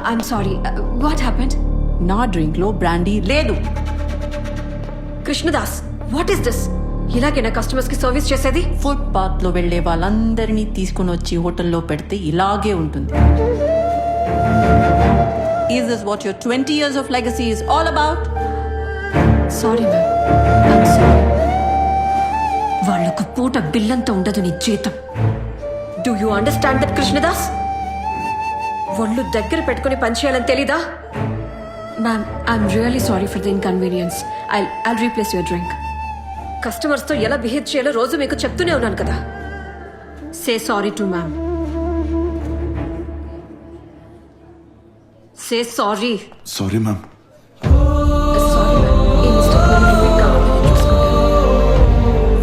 I'm sorry. What happened? నా drink లో brandy లేదు. Krishnadas, what is this? ఇలాగేనా కస్టమర్స్ కి సర్వీస్ చేసేది? ఫుట్ పాత్ లో వెళ్లే వాళ్ళందరినీ తీసుకుని వచ్చి హోటల్లో పెడితే ఇలాగే ఉంటుంది. Is this what your 20 years of legacy is all about? Sorry ma'am, I'm sorry. వాళ్ళొక పూట బిల్లంతో ఉండదు నీ జీతం. Do you understand that Krishnadas? ఒళ్ళు దగ్గర పెట్టుకుని పనిచేయాలని తెలీదా? Ma'am, I'm really sorry for the inconvenience. I'll replace your drink. కస్టమర్స్తో ఎలా బిహేవ్ చేయాలో రోజు మీకు చెప్తూనే ఉన్నాను కదా. Say sorry to ma'am. Say sorry. Sorry ma'am.